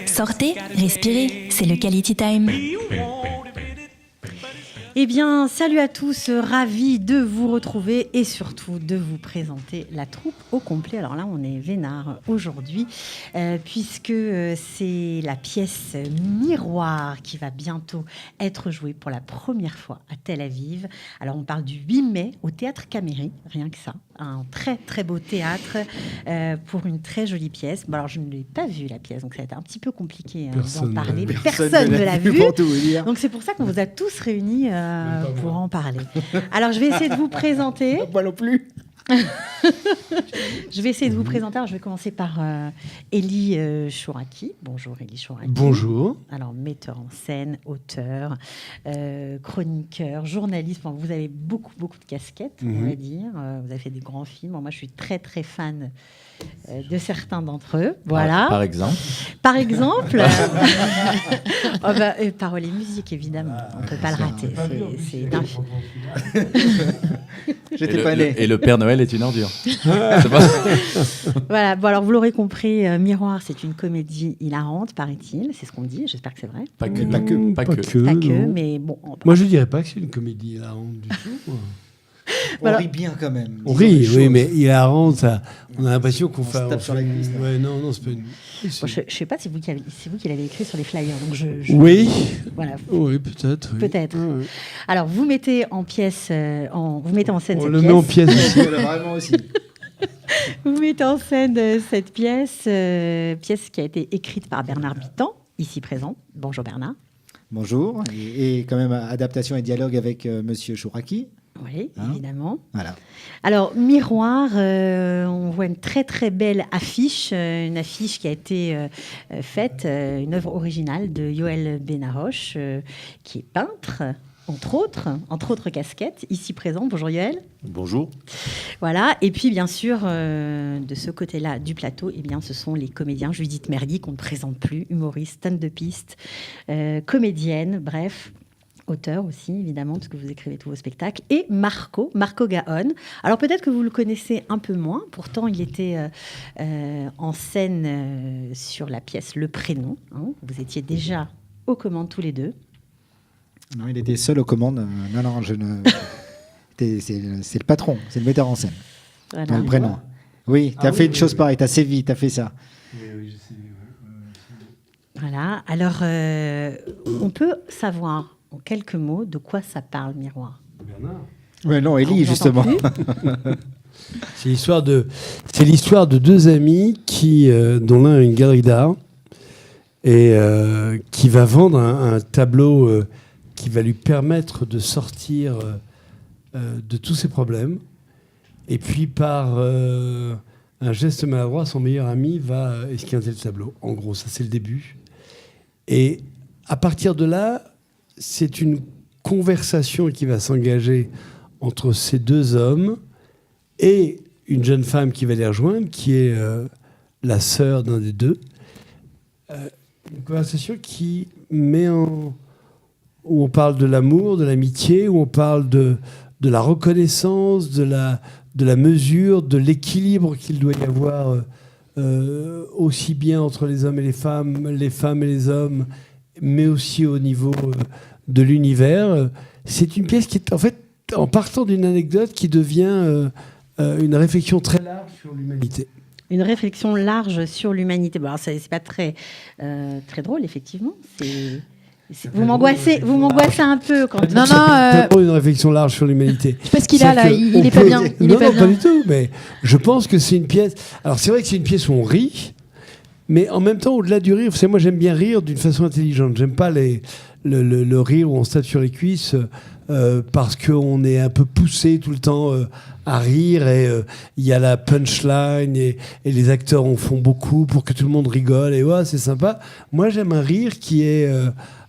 Sortez, respirez, c'est le Quality Time. Eh bien, salut à tous, ravi de vous retrouver et surtout de vous présenter la troupe au complet. Alors là, on est vénard aujourd'hui, puisque c'est la pièce Miroir qui va bientôt être jouée pour la première fois à Tel Aviv. Alors, on parle du 8 mai au Théâtre Cameri, rien que ça. Un très, très beau théâtre pour une très jolie pièce. Bon, alors, je ne l'ai pas vue, la pièce, donc ça a été un petit peu compliqué d'en parler. Personne ne l'a vue. Donc, c'est pour ça qu'on vous a tous réunis pour en parler. Alors, je vais essayer de vous présenter. Moi non plus. Je vais essayer de vous présenter. Alors, je vais commencer par Elie Chouraki. Bonjour, Elie Chouraki. Bonjour. Alors, metteur en scène, auteur, chroniqueur, journaliste. Bon, vous avez beaucoup de casquettes, on va dire. Vous avez fait des grands films. Bon, moi, je suis très, très fan de certains d'entre eux. Voilà. Par exemple. Paroles et musique, évidemment. On ne peut pas le rater. C'est d'un film. J'étais pas né. Et le Père Noël est une ordure. Voilà. Bon, alors vous l'aurez compris, Miroir, c'est une comédie hilarante, paraît-il. C'est ce qu'on dit. J'espère que c'est vrai. Pas que, Pas que, mais bon. Moi, je dirais pas que c'est une comédie hilarante du tout. On rit bien quand même. On rit, oui, mais hilarante, ça, on a l'impression qu'on fait. Se tape sur la cuisse. Ouais, non, c'est pas une. Bon, je ne sais pas si c'est vous qui l'avez écrit sur les flyers. Donc Oui. Voilà. Oui, peut-être. Oui. Peut-être. Oui. Alors, vous mettez en pièce, vous mettez en scène On cette le pièce. met en pièce aussi. Vraiment aussi. Vous mettez en scène cette pièce qui a été écrite par Bernard Bitan, ici présent. Bonjour Bernard. Bonjour. Et quand même, adaptation et dialogue avec Monsieur Chouraki. Oui, évidemment. Voilà. Alors, Miroir, on voit une très très belle affiche, une affiche qui a été faite, une œuvre originale de Yoël Benaroche, qui est peintre, entre autres casquettes, ici présent. Bonjour Yoël. Bonjour. Voilà, et puis bien sûr, de ce côté-là du plateau, eh bien, ce sont les comédiens. Judith Mergui, qu'on ne présente plus, humoriste, stand-upiste, comédienne, bref. Auteur aussi, évidemment, parce que vous écrivez tous vos spectacles. Et Marco Gaon. Alors peut-être que vous le connaissez un peu moins. Pourtant, il était en scène sur la pièce Le Prénom. Hein. Vous étiez déjà aux commandes tous les deux. Non, il était seul aux commandes. Non, je ne. C'est le patron, c'est le metteur en scène. Voilà. Dans le prénom. Oui, tu as fait une chose pareille, tu as sévi, tu as fait ça. Oui, je sais. Voilà. Alors, on peut savoir en quelques mots de quoi ça parle, Miroir. Bernard. Ouais, non, Élie, justement. C'est l'histoire de deux amis dont l'un a une galerie d'art et qui va vendre un tableau qui va lui permettre de sortir de tous ses problèmes. Et puis, par un geste maladroit, son meilleur ami va esquinter le tableau. En gros, ça, c'est le début. Et à partir de là, c'est une conversation qui va s'engager entre ces deux hommes et une jeune femme qui va les rejoindre, qui est la sœur d'un des deux. Une conversation qui met où on parle de l'amour, de l'amitié, où on parle de la reconnaissance, de la mesure, de l'équilibre qu'il doit y avoir aussi bien entre les hommes et les femmes et les hommes, mais aussi au niveau de l'univers. C'est une pièce qui est, en fait, en partant d'une anecdote, qui devient une réflexion très large sur l'humanité. Une réflexion large sur l'humanité. Bon, alors, c'est pas très drôle, effectivement. Vous m'angoissez un peu quand. Non, c'est pas une réflexion large sur l'humanité. Je sais pas ce qu'il a là, il est pas bien. Non, pas du tout, mais je pense que c'est une pièce. Alors, c'est vrai que c'est une pièce où on rit, mais en même temps, au-delà du rire, vous savez, moi j'aime bien rire d'une façon intelligente. J'aime pas le rire où on se tape sur les cuisses parce qu'on est un peu poussé tout le temps à rire et il y a la punchline et les acteurs en font beaucoup pour que tout le monde rigole et ouais, c'est sympa. Moi, j'aime un rire qui est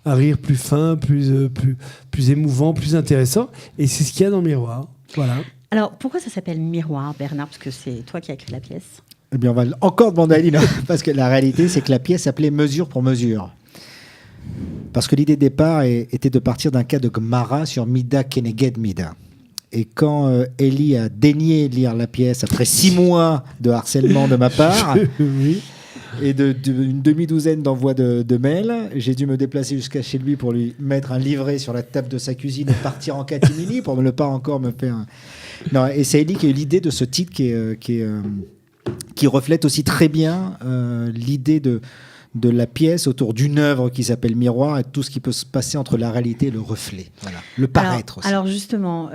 un rire plus fin, plus émouvant, plus intéressant, et c'est ce qu'il y a dans Miroir. Voilà. Alors, pourquoi ça s'appelle Miroir, Bernard? Parce que c'est toi qui as écrit la pièce. Eh bien, on va encore demander à Lina, parce que la réalité, c'est que la pièce s'appelait Mesure pour mesure. Parce que l'idée de départ était de partir d'un cas de Gemara sur Mida Keneged Mida. Et quand Elie a daigné lire la pièce après 6 mois de harcèlement de ma part, oui. et une demi-douzaine d'envois de mails. J'ai dû me déplacer jusqu'à chez lui pour lui mettre un livret sur la table de sa cuisine et partir en catimini pour ne pas encore me faire... Non, et c'est Ellie qui a eu l'idée de ce titre qui reflète aussi très bien l'idée de la pièce autour d'une œuvre qui s'appelle Miroir et tout ce qui peut se passer entre la réalité et le reflet. Voilà. Le paraître aussi. Alors justement,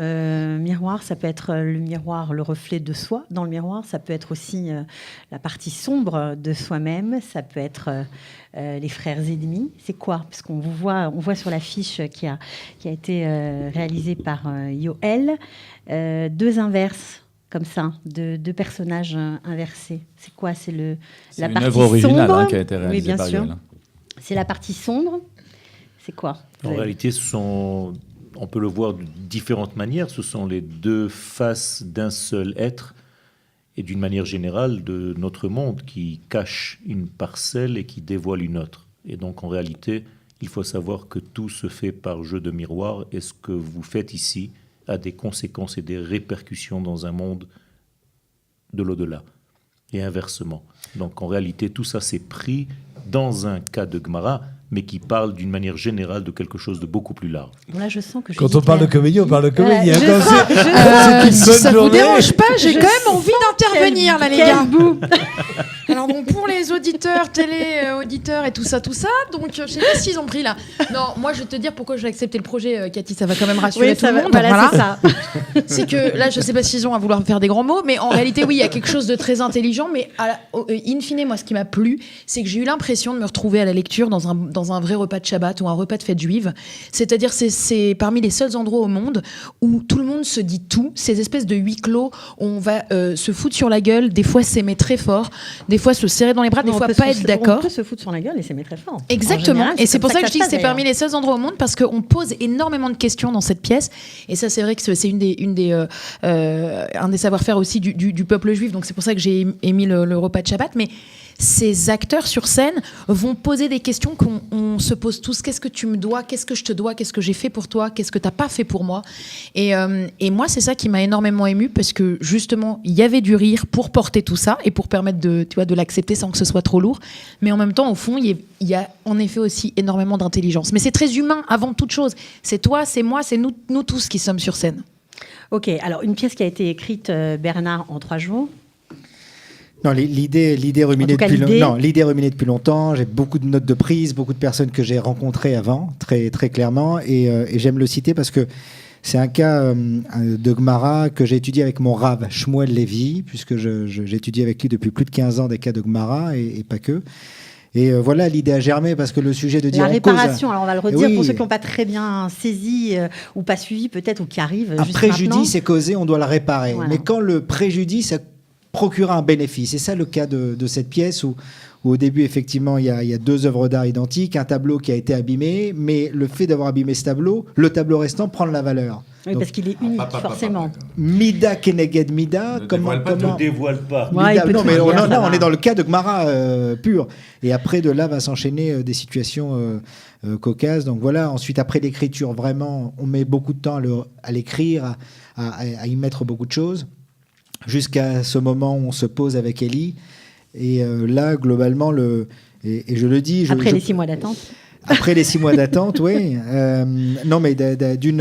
miroir, ça peut être le miroir, le reflet de soi dans le miroir. Ça peut être aussi la partie sombre de soi-même. Ça peut être les frères ennemis. C'est quoi? Parce qu'on on voit sur l'affiche qui a été réalisée par Yoel, deux inverses. Comme ça, deux personnages inversés. C'est quoi? C'est la partie œuvre originale sombre, qui a été réalisée oui, bien par sûr. Yoel. C'est la partie sombre. C'est quoi? En réalité, on peut le voir de différentes manières. Ce sont les deux faces d'un seul être et d'une manière générale de notre monde qui cache une parcelle et qui dévoile une autre. Et donc en réalité, il faut savoir que tout se fait par jeu de miroir et ce que vous faites ici a des conséquences et des répercussions dans un monde de l'au-delà, et inversement. Donc en réalité, tout ça s'est pris dans un cas de Gemara, mais qui parle d'une manière générale de quelque chose de beaucoup plus large. Bon, là, je sens que Quand on parle de comédie, on parle de comédie. Voilà, C'est une Si bonne ça vous journée. dérange pas, j'ai quand même envie d'intervenir là, les gars. bout. Alors bon, pour les auditeurs, télé-auditeurs et tout ça, donc je sais pas s'ils ont pris là. Non, moi je vais te dire pourquoi je vais accepter le projet, Cathy, ça va quand même rassurer tout le monde. Voilà, c'est ça. C'est que là, je sais pas s'ils ont à vouloir faire des grands mots, mais en réalité, oui, il y a quelque chose de très intelligent. Mais in fine, moi, ce qui m'a plu, c'est que j'ai eu l'impression de me retrouver à la lecture dans un vrai repas de Shabbat ou un repas de fête juive. C'est-à-dire, c'est parmi les seuls endroits au monde où tout le monde se dit tout. Ces espèces de huis clos où on va se foutre sur la gueule, des fois s'aimer très fort, des fois se serrer dans les bras, des fois pas être d'accord. On peut se foutre sur la gueule et s'aimer très fort. Exactement. Général, et c'est pour ça que je dis que se c'est passe, parmi les seuls endroits au monde parce qu'on pose énormément de questions dans cette pièce. Et ça, c'est vrai que c'est un des savoir-faire aussi du peuple juif. Donc c'est pour ça que j'ai émis le repas de Shabbat. Mais ces acteurs sur scène vont poser des questions qu'on se pose tous. Qu'est-ce que tu me dois? Qu'est-ce que je te dois? Qu'est-ce que j'ai fait pour toi? Qu'est-ce que t'as pas fait pour moi? Et moi, c'est ça qui m'a énormément émue parce que justement, il y avait du rire pour porter tout ça et pour permettre de l'accepter sans que ce soit trop lourd. Mais en même temps, au fond, il y a en effet aussi énormément d'intelligence. Mais c'est très humain avant toute chose. C'est toi, c'est moi, c'est nous tous qui sommes sur scène. Ok, alors une pièce qui a été écrite, Bernard, en 3 jours. Non, l'idée ruminait depuis longtemps. J'ai beaucoup de notes de prise, beaucoup de personnes que j'ai rencontrées avant, très, très clairement. Et j'aime le citer parce que c'est un cas de Gemara que j'ai étudié avec mon Rav, Shmuel Lévi, puisque j'étudie avec lui depuis plus de 15 ans des cas de Gemara et pas que. Et voilà, l'idée a germé parce que le sujet de dire La en réparation, cause, alors on va le redire oui, pour ceux qui n'ont pas très bien saisi ou pas suivi peut-être ou qui arrivent un juste préjudice maintenant. est causé, on doit le réparer. Voilà. Mais quand le préjudice procure un bénéfice, c'est ça le cas de cette pièce où au début, effectivement, il y a 2 œuvres d'art identiques, un tableau qui a été abîmé, mais le fait d'avoir abîmé ce tableau, le tableau restant prend de la valeur. Oui, Donc, parce qu'il est unique, forcément. Mida keneged mida, Ne dévoile pas. Ouais, Mida, il peut non, tout mais dire, ça on va. est dans le cas de Gemara pur. Et après, de là, va s'enchaîner des situations cocasses. Donc voilà, ensuite, après l'écriture, vraiment, on met beaucoup de temps à l'écrire, à y mettre beaucoup de choses, jusqu'à ce moment où on se pose avec Ellie. Et là, globalement, et je le dis... Après les 6 mois d'attente. Après les 6 mois d'attente, oui. Non, mais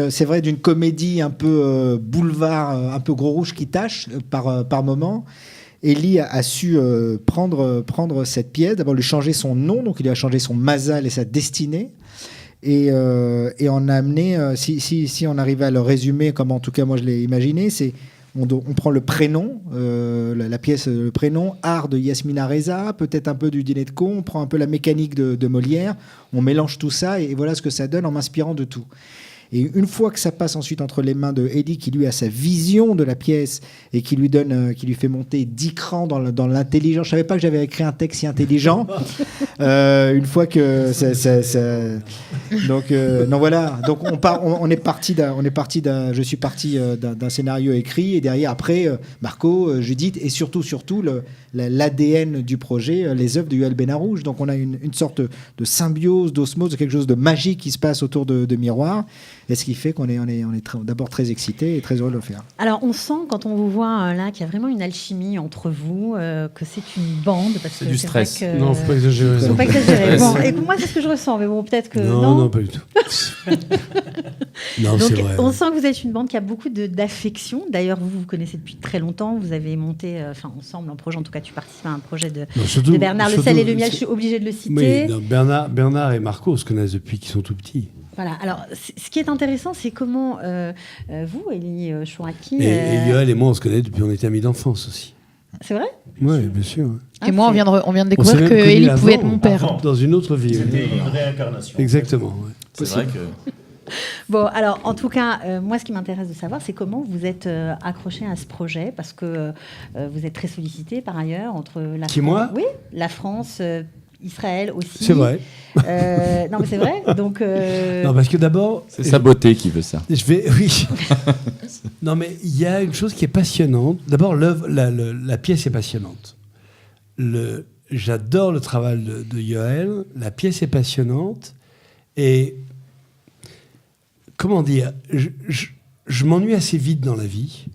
c'est vrai, d'une comédie un peu boulevard, un peu gros rouge qui tâche par moment. Ellie a su prendre cette pièce, d'abord lui changer son nom, donc il lui a changé son mazal et sa destinée. Et on a amené, si on arrivait à le résumer, comme en tout cas moi je l'ai imaginé, c'est on prend le prénom, la pièce, le prénom, art de Yasmina Reza, peut-être un peu du dîner de con, on prend un peu la mécanique de Molière, on mélange tout ça et voilà ce que ça donne en m'inspirant de tout. Et une fois que ça passe ensuite entre les mains de Ellie, qui lui a sa vision de la pièce et qui lui fait monter 10 crans dans l'intelligence. Je savais pas que j'avais écrit un texte si intelligent. Une fois que donc non voilà. Donc je suis parti d'un scénario écrit et derrière après Marco, Judith et surtout l'ADN du projet, les œuvres de Yoel Benarouche. Donc on a une sorte de symbiose, d'osmose, de quelque chose de magique qui se passe autour de Miroir. Et ce qui fait qu'on est d'abord très excités et très heureux de le faire. Alors, on sent, quand on vous voit là, qu'il y a vraiment une alchimie entre vous, que c'est une bande. Parce C'est que du vrai stress. que- Non, faut pas exagérer. Faut pas exagérer. Bon, et moi, c'est ce que je ressens, mais bon, peut-être que Non, pas du tout. Non, Donc, c'est vrai. on sent que vous êtes une bande qui a beaucoup d'affection. D'ailleurs, vous connaissez depuis très longtemps. Vous avez monté, ensemble, un projet. En tout cas, tu participes à un projet de Bernard Le Sel et le Miel. Je suis obligée de le citer. Oui, non, Bernard et Marco se connaissent depuis qu'ils sont tout petits. Voilà. Alors, ce qui est intéressant, c'est comment vous, Élie Chouraki... Et Yoel et moi, on se connaît depuis on était amis d'enfance aussi. C'est vrai? Oui, bien sûr. Et moi, on vient de On s'est découvrir même que connus Élie avant, pouvait être mon père. avant. Dans une autre vie. C'était une réincarnation. Exactement. Ouais. C'est vrai que Bon, alors, en tout cas, moi, ce qui m'intéresse de savoir, c'est comment vous êtes accroché à ce projet, parce que vous êtes très sollicité, par ailleurs, entre la Qui, France... moi Oui, la France, Israël aussi. C'est vrai. Non, mais c'est vrai. Donc, Non, parce que d'abord, c'est sa beauté qui veut ça. oui. Non, mais il y a une chose qui est passionnante. D'abord, la pièce est passionnante. J'adore le travail de Yoel. La pièce est passionnante. Et comment dire, je m'ennuie assez vite dans la vie.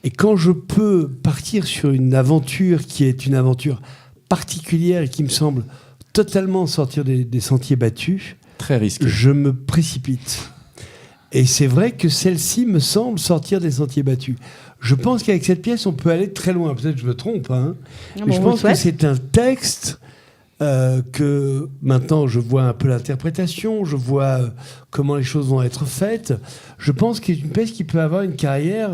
Et quand je peux partir sur une aventure qui est une aventure particulière et qui me semble totalement sortir des sentiers battus, Très risqué. je me précipite. Et c'est vrai que celle-ci me semble sortir des sentiers battus. Je pense qu'avec cette pièce, on peut aller très loin. Peut-être que je me trompe, hein. bon, Mais je on pense le que souhaite. c'est un texte que maintenant je vois un peu l'interprétation, je vois comment les choses vont être faites. Je pense que c'est une pièce qui peut avoir une carrière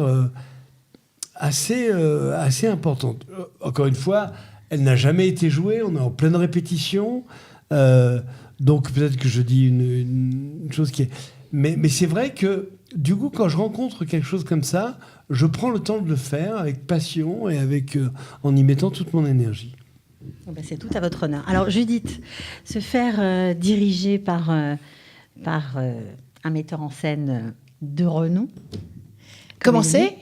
assez importante. Encore une fois, elle n'a jamais été jouée, on est en pleine répétition. Donc peut-être que je dis une chose qui est... Mais c'est vrai que du coup, quand je rencontre quelque chose comme ça, je prends le temps de le faire avec passion et en y mettant toute mon énergie. c'est tout à votre honneur. Alors, Judith, se faire diriger par un metteur en scène de renom. Comment c'est ?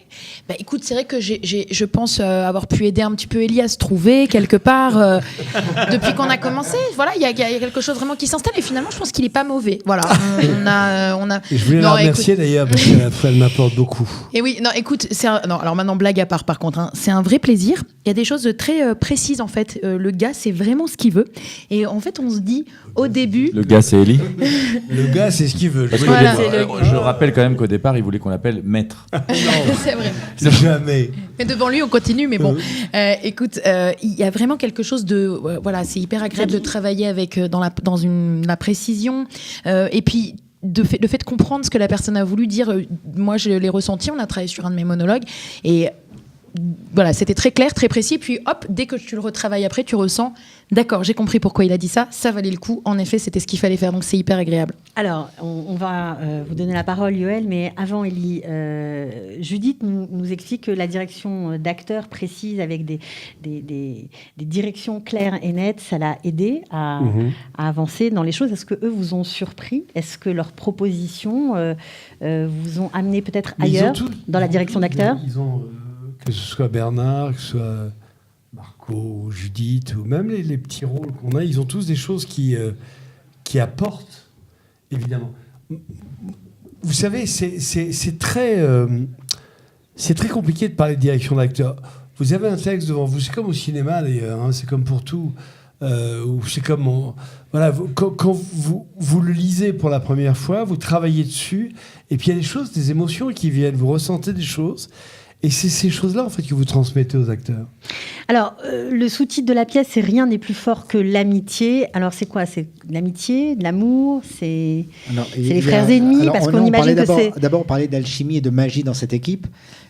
Écoute, c'est vrai que je pense avoir pu aider un petit peu Élie à se trouver quelque part depuis qu'on a commencé. Voilà, il y a quelque chose vraiment qui s'installe et finalement, je pense qu'il est pas mauvais. Voilà, on a. Et je voulais la remercier d'ailleurs parce qu'elle m'apporte beaucoup. Et oui, non, écoute, non, alors maintenant blague à part, par contre, hein, c'est un vrai plaisir. Il y a des choses très précises en fait. Le gars, c'est vraiment ce qu'il veut. Et en fait, on se dit au début. Le gars, c'est Élie. Le gars, c'est ce qu'il veut. Parce que Voilà. je rappelle quand même qu'au départ, il voulait qu'on l'appelle maître. C'est vrai. Jamais. Mais devant lui, on continue. Mais bon, écoute, il y a vraiment quelque chose de... voilà, c'est hyper agréable de travailler avec dans la précision. Et puis, le fait de comprendre ce que la personne a voulu dire. Moi, je l'ai ressenti. On a travaillé sur un de mes monologues. Et... voilà, c'était très clair, très précis. Puis hop, dès que tu le retravailles après, tu ressens, d'accord, j'ai compris pourquoi il a dit ça, ça valait le coup. En effet, c'était ce qu'il fallait faire, donc c'est hyper agréable. Alors, on va vous donner la parole, Yoel, mais avant, Élie, Judith nous explique que la direction d'acteurs précise avec des directions claires et nettes, ça l'a aidé à avancer dans les choses. Est-ce que eux vous ont surpris ? Est-ce que leurs propositions vous ont amené peut-être ailleurs, dans la direction d'acteurs ? Ils ont... que ce soit Bernard, que ce soit Marco ou Judith, ou même les petits rôles qu'on a, ils ont tous des choses qui apportent, évidemment. Vous savez, c'est très compliqué de parler de direction d'acteur. Vous avez un texte devant vous, c'est comme au cinéma d'ailleurs, hein, c'est comme pour tout. Ou c'est comme... voilà, quand vous le lisez pour la première fois, vous travaillez dessus, et puis il y a des choses, des émotions qui viennent, vous ressentez des choses. Et c'est ces choses-là, en fait, que vous transmettez aux acteurs. Alors, le sous-titre de la pièce, c'est « Rien n'est plus fort que l'amitié ». Alors, c'est quoi ? C'est de l'amitié, de l'amour ? C'est les frères ennemis ? Alors, parce qu'on imagine que c'est... D'abord, on parlait d'alchimie et de magie dans cette équipe.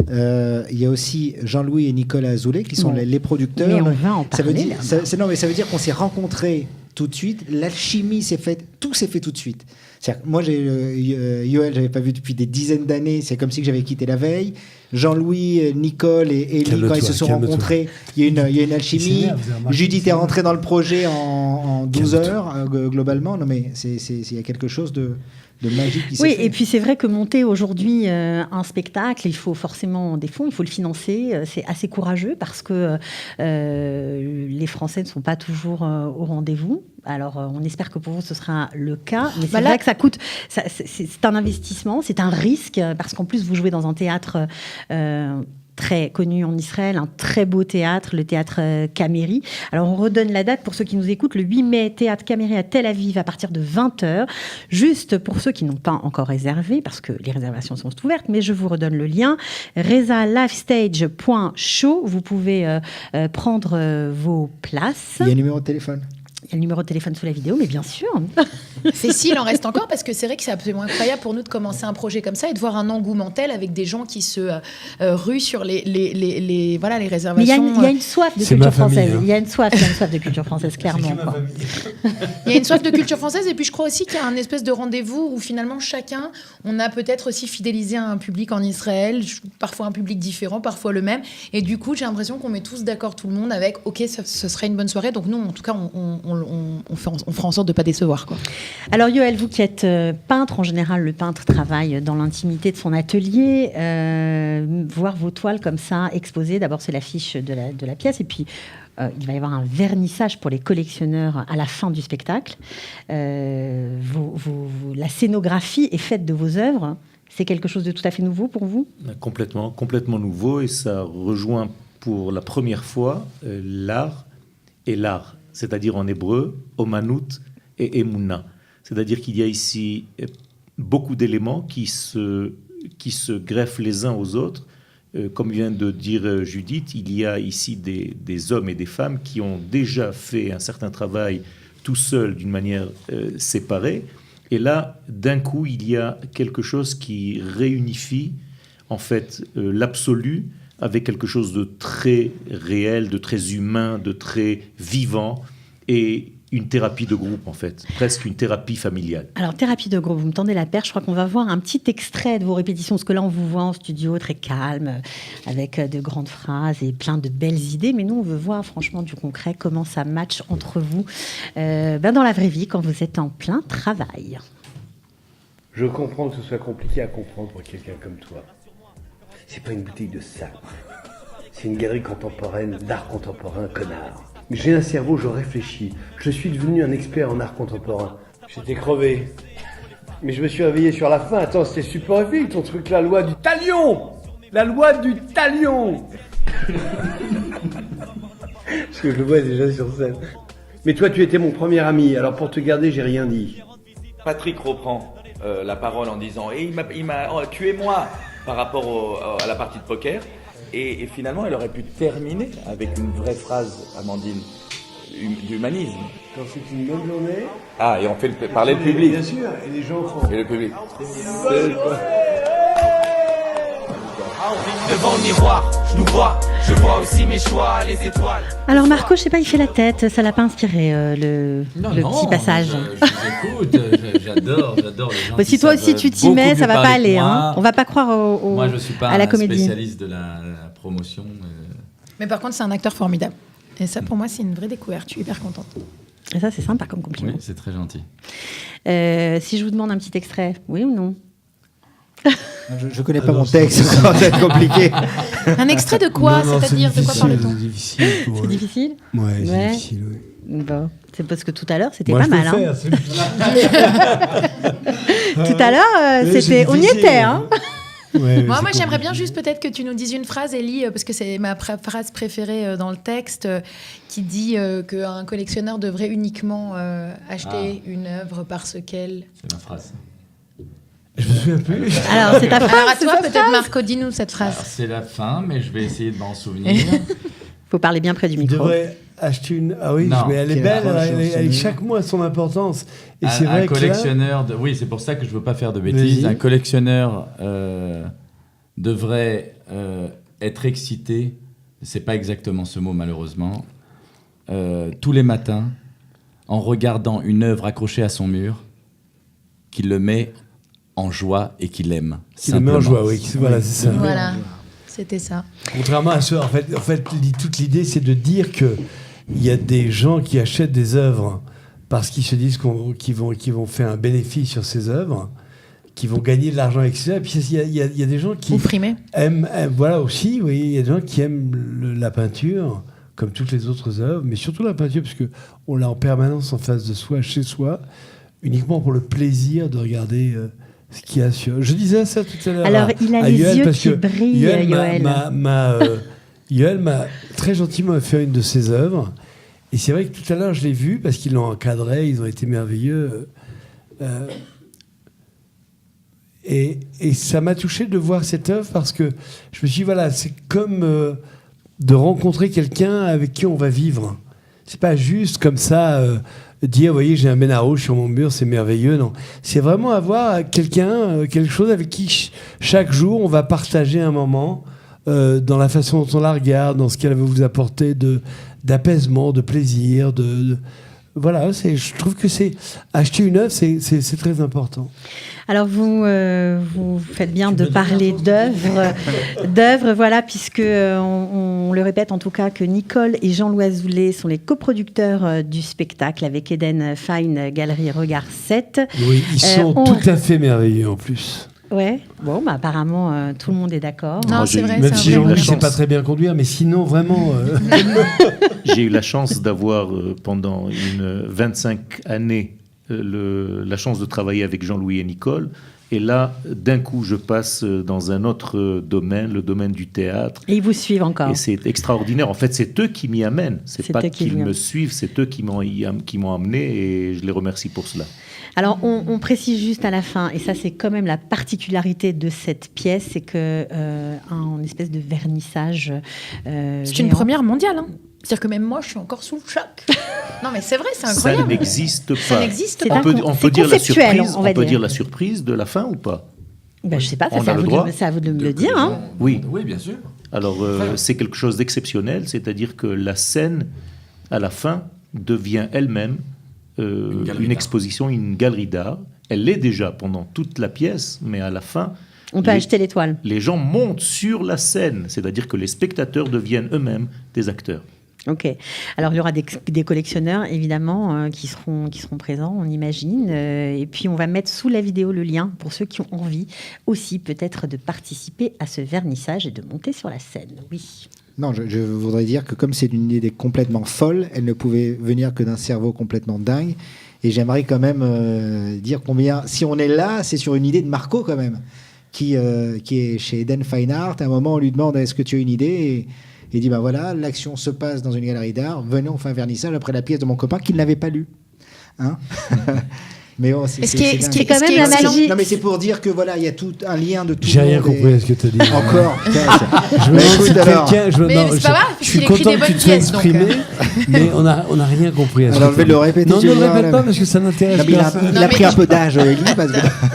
Il y a aussi Jean-Louis et Nicolas Azoulay, qui sont les producteurs. Mais on va en ça veut parler, dire, là. ça veut dire qu'on s'est rencontrés tout de suite. L'alchimie s'est faite, tout s'est fait tout de suite. C'est-à-dire, moi, Yoel, j'avais pas vu depuis des dizaines d'années. C'est comme si j'avais quitté la veille. Jean-Louis, Nicole et Élie, quand ils se sont rencontrés, il y a une alchimie. Judith est rentrée dans le projet en 12 heures, globalement. Non, mais il y a quelque chose de magique qui s'est fait. Oui, et puis c'est vrai que monter aujourd'hui un spectacle, il faut forcément des fonds, il faut le financer. C'est assez courageux parce que les Français ne sont pas toujours au rendez-vous. Alors, on espère que pour vous, ce sera le cas. Mais c'est Bah là- vrai que ça coûte. C'est un investissement, c'est un risque, parce qu'en plus, vous jouez dans un théâtre très connu en Israël, un très beau théâtre, le théâtre Cameri. Alors, on redonne la date pour ceux qui nous écoutent. Le 8 mai, théâtre Cameri à Tel Aviv à partir de 20h. Juste pour ceux qui n'ont pas encore réservé, parce que les réservations sont ouvertes, mais je vous redonne le lien. rezalifestage.show. Vous pouvez prendre vos places. Il y a un numéro de téléphone. Il y a le numéro de téléphone sous la vidéo, mais bien sûr. Fessi, il en reste encore parce que c'est vrai que c'est absolument incroyable pour nous de commencer un projet comme ça et de voir un engouement tel avec des gens qui se ruent sur les Mais réservations. il y a une soif de C'est culture ma famille, française. hein. Il y a une soif de culture française, clairement. Quoi. Il y a une soif de culture française et puis je crois aussi qu'il y a un espèce de rendez-vous où finalement chacun, on a peut-être aussi fidélisé un public en Israël, parfois un public différent, parfois le même. Et du coup, j'ai l'impression qu'on met tous d'accord tout le monde avec « Ok, ce serait une bonne soirée ». Donc nous, en tout cas, on fera en sorte de ne pas décevoir, quoi. Alors Yoël, vous qui êtes peintre, en général, le peintre travaille dans l'intimité de son atelier. Voir vos toiles comme ça exposées, d'abord c'est l'affiche de la pièce et puis il va y avoir un vernissage pour les collectionneurs à la fin du spectacle. La scénographie est faite de vos œuvres. C'est quelque chose de tout à fait nouveau pour vous ? Complètement nouveau, et ça rejoint pour la première fois l'art et l'art, c'est-à-dire en hébreu, omanut et emunah. C'est-à-dire qu'il y a ici beaucoup d'éléments qui se greffent les uns aux autres. Comme vient de dire Judith, il y a ici des hommes et des femmes qui ont déjà fait un certain travail tout seuls, d'une manière séparée. Et là, d'un coup, il y a quelque chose qui réunifie en fait l'absolu avec quelque chose de très réel, de très humain, de très vivant, et une thérapie de groupe, en fait, presque une thérapie familiale. Alors, thérapie de groupe, vous me tendez la perche. Je crois qu'on va voir un petit extrait de vos répétitions, parce que là, on vous voit en studio très calme, avec de grandes phrases et plein de belles idées. Mais nous, on veut voir franchement du concret, comment ça match entre vous dans la vraie vie, quand vous êtes en plein travail. Je comprends que ce soit compliqué à comprendre pour quelqu'un comme toi. C'est pas une boutique de sac. C'est une galerie contemporaine, d'art contemporain, connard. Mais j'ai un cerveau, je réfléchis. Je suis devenu un expert en art contemporain. J'étais crevé. Mais je me suis réveillé sur la fin. Attends, c'était superphétique ton truc, la loi du talion. La loi du talion. Parce que je le vois déjà sur scène. Mais toi, tu étais mon premier ami. Alors pour te garder, j'ai rien dit. Patrick reprend la parole en disant « Et il m'a tué moi !» par rapport à la partie de poker. Et finalement, elle aurait pu terminer avec une vraie phrase, Amandine, d'humanisme. C'est une bonne journée. Ah, et on fait parler le public. Bien sûr, et les gens font... Et le public. Devant le miroir, je nous vois, je vois aussi mes choix, les étoiles. Alors Marco, je sais pas, il fait la tête. Ça l'a pas inspiré le petit passage. Je vous écoute, j'adore les gens. Si toi aussi tu t'y mets, ça va pas aller. Hein. On va pas croire Moi, je suis pas à la un comédie. spécialiste de la promotion. Mais par contre, c'est un acteur formidable. Et ça, pour moi, c'est une vraie découverte. Je suis hyper contente. Et ça, c'est sympa comme compliment. Oui, c'est très gentil. Si je vous demande un petit extrait, oui ou non ? Je connais pas mon texte, ça va être compliqué. Un extrait de quoi ? C'est-à-dire, de quoi parle-t-on ? C'est difficile. C'est difficile ? Ouais, c'est Ouais. difficile, oui. Bon, c'est parce que tout à l'heure, c'était Moi, pas je peux mal. faire, Tout à l'heure, Ouais, c'était, c'est on y difficile. était. Hein. Ouais, Moi, c'est j'aimerais bien compliqué. juste peut-être que tu nous dises une phrase, Ellie, parce que c'est ma phrase préférée dans le texte, qui dit qu'un collectionneur devrait uniquement acheter une œuvre parce qu'elle... C'est ma phrase. Je me souviens plus. Alors, c'est ta phrase. Alors à c'est toi, ta peut-être, phrase. Marco, dis-nous cette phrase. Alors, c'est la fin, mais je vais essayer de m'en souvenir. Faut parler bien près du Tu micro. devrais acheter une. Ah oui, Non. mais elle est Quelle belle, approche elle, sur chaque mois a son importance. Et Un- c'est un vrai que là, collectionneur, oui, c'est pour ça que je veux pas faire de bêtises. Vas-y. Un collectionneur devrait être excité. C'est pas exactement ce mot malheureusement. Tous les matins, en regardant une œuvre accrochée à son mur, qu'il le met en joie et qu'il aime. qui le met en simplement. joie, oui. Voilà, c'est ça. Voilà, c'était ça. Contrairement à ça, en fait, toute l'idée, c'est de dire que il y a des gens qui achètent des œuvres parce qu'ils se disent qu'ils vont faire un bénéfice sur ces œuvres, qui vont gagner de l'argent avec ça. Et puis il y a des gens qui Ou primé. aiment, voilà aussi, oui, il y a des gens qui aiment la peinture comme toutes les autres œuvres, mais surtout la peinture, parce qu'on l'a en permanence en face de soi, chez soi, uniquement pour le plaisir de regarder ce qu'il y a sur... Je disais ça tout à l'heure. Alors, il a les Yoël, yeux parce qui que brillent, Yoël. Yoël m'a très gentiment fait une de ses œuvres. Et c'est vrai que tout à l'heure, je l'ai vu, parce qu'ils l'ont encadré, ils ont été merveilleux. Et ça m'a touché de voir cette œuvre, parce que je me suis dit, voilà, c'est comme de rencontrer quelqu'un avec qui on va vivre. C'est pas juste comme ça... dire, vous voyez, j'ai un Benaro sur mon mur, c'est merveilleux. Non, c'est vraiment avoir quelqu'un, quelque chose avec qui chaque jour on va partager un moment dans la façon dont on la regarde, dans ce qu'elle veut vous apporter d'apaisement, de plaisir, voilà. Je trouve que acheter une œuvre, c'est très important. Alors vous faites bien de parler d'œuvres, voilà, puisque on le répète en tout cas que Nicole et Jean-Louis Azoulay sont les coproducteurs du spectacle avec Eden Fine Galerie Regard 7. Oui, ils sont tout à fait merveilleux en plus. Ouais, bon, bah, apparemment tout le monde est d'accord. Non, c'est vrai, même si Jean-Louis ne sait pas très bien conduire, mais sinon vraiment. J'ai eu la chance d'avoir pendant 25 années la chance de travailler avec Jean-Louis et Nicole. Et là, d'un coup, je passe dans un autre domaine, le domaine du théâtre. Et ils vous suivent encore. Et c'est extraordinaire. En fait, c'est eux qui m'y amènent. C'est pas qu'ils me suivent, c'est eux qui m'ont amené et je les remercie pour cela. Alors, on précise juste à la fin, et ça c'est quand même la particularité de cette pièce, c'est que un espèce de vernissage. C'est une première mondiale, hein. C'est-à-dire que même moi, je suis encore sous le choc. Non, mais c'est vrai, c'est incroyable. Ça n'existe pas. Ça n'existe pas. On peut dire la surprise. On peut dire la surprise de la fin ou pas? Ben, je sais pas. C'est à vous de me le dire. Hein. Oui, bien sûr. Alors, c'est quelque chose d'exceptionnel, c'est-à-dire que la scène, à la fin, devient elle-même une exposition, une galerie d'art. Elle l'est déjà pendant toute la pièce, mais à la fin... On peut acheter l'étoile. Les gens montent sur la scène, c'est-à-dire que les spectateurs deviennent eux-mêmes des acteurs. Ok. Alors, il y aura des collectionneurs, évidemment, qui seront présents, on imagine. Et puis, on va mettre sous la vidéo le lien pour ceux qui ont envie aussi, peut-être, de participer à ce vernissage et de monter sur la scène. Oui. Non, je voudrais dire que comme c'est une idée complètement folle, elle ne pouvait venir que d'un cerveau complètement dingue. Et j'aimerais quand même dire combien... Si on est là, c'est sur une idée de Marco, quand même, qui est chez Eden Fine Art. À un moment, on lui demande « Est-ce que tu as une idée ?» et il dit, voilà, l'action se passe dans une galerie d'art, venez, on fait un vernissage après la pièce de mon copain qu'il n'avait pas lue. Hein. Mais bon, c'est quand même la magie. Non, mais c'est pour dire que voilà, il y a tout un lien de tout. J'ai rien compris à ce que tu as dit. Encore. Je me demande si quelqu'un. Mais c'est pas grave, je suis content que tu te sois exprimé, mais on n'a rien compris. Alors je vais le répéter. Non, ne le répète pas parce que ça n'intéresse pas. Il a pris un peu d'âge, Élie.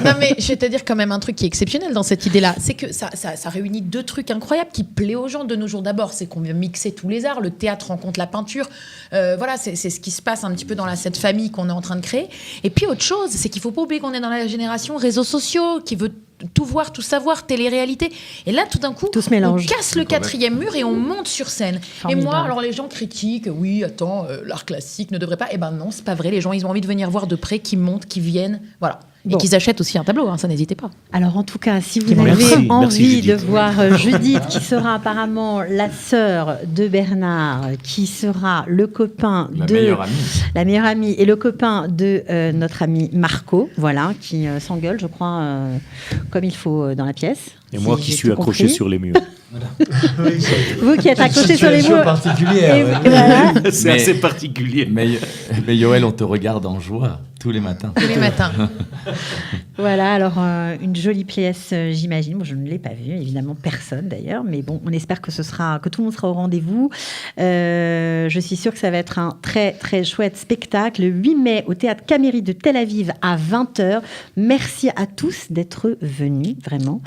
Non, mais je vais te dire quand même un truc qui est exceptionnel dans cette idée-là, c'est que ça réunit deux trucs incroyables qui plaît aux gens de nos jours. D'abord, c'est qu'on vient mixer tous les arts. Le théâtre rencontre la peinture. Voilà, c'est ce qui se passe un petit peu dans cette famille qu'on est en train de créer. Et puis autre chose, c'est qu'il faut pas oublier qu'on est dans la génération réseaux sociaux qui veut tout voir, tout savoir, télé-réalité. Et là, tout d'un coup, on casse le quatrième mur et on monte sur scène. Formidable. Et moi, alors les gens critiquent, oui, attends, l'art classique ne devrait pas. Eh ben non, c'est pas vrai. Les gens, ils ont envie de venir voir de près, qui montent, qui viennent, voilà. Et qu'ils achètent aussi un tableau, hein, ça n'hésitez pas. Alors en tout cas, si vous avez envie de voir Judith, qui sera apparemment la sœur de Bernard, qui sera le copain la meilleure amie et le copain de notre ami Marco, voilà, qui s'engueule, je crois, comme il faut dans la pièce. Et moi qui suis accroché sur les murs. Vous qui êtes accroché sur les murs. Particulière. Voilà. C'est assez particulier. Mais Yoël, on te regarde en joie tous les matins. Tous les matins. Voilà, alors une jolie pièce, j'imagine. Moi, je ne l'ai pas vue, évidemment, personne d'ailleurs. Mais bon, on espère que tout le monde sera au rendez-vous. Je suis sûre que ça va être un très, très chouette spectacle. Le 8 mai, au Théâtre Cameri de Tel Aviv, à 20h. Merci à tous d'être venus, vraiment.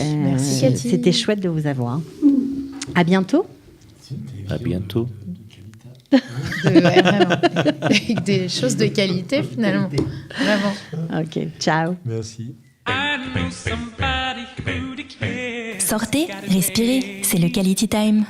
Merci, Cathy. C'était chouette de vous avoir. À bientôt. À bientôt. Ouais, vraiment. Avec des choses de qualité, finalement. Vraiment. Ok, ciao. Merci. Sortez, respirez, c'est le Quality Time.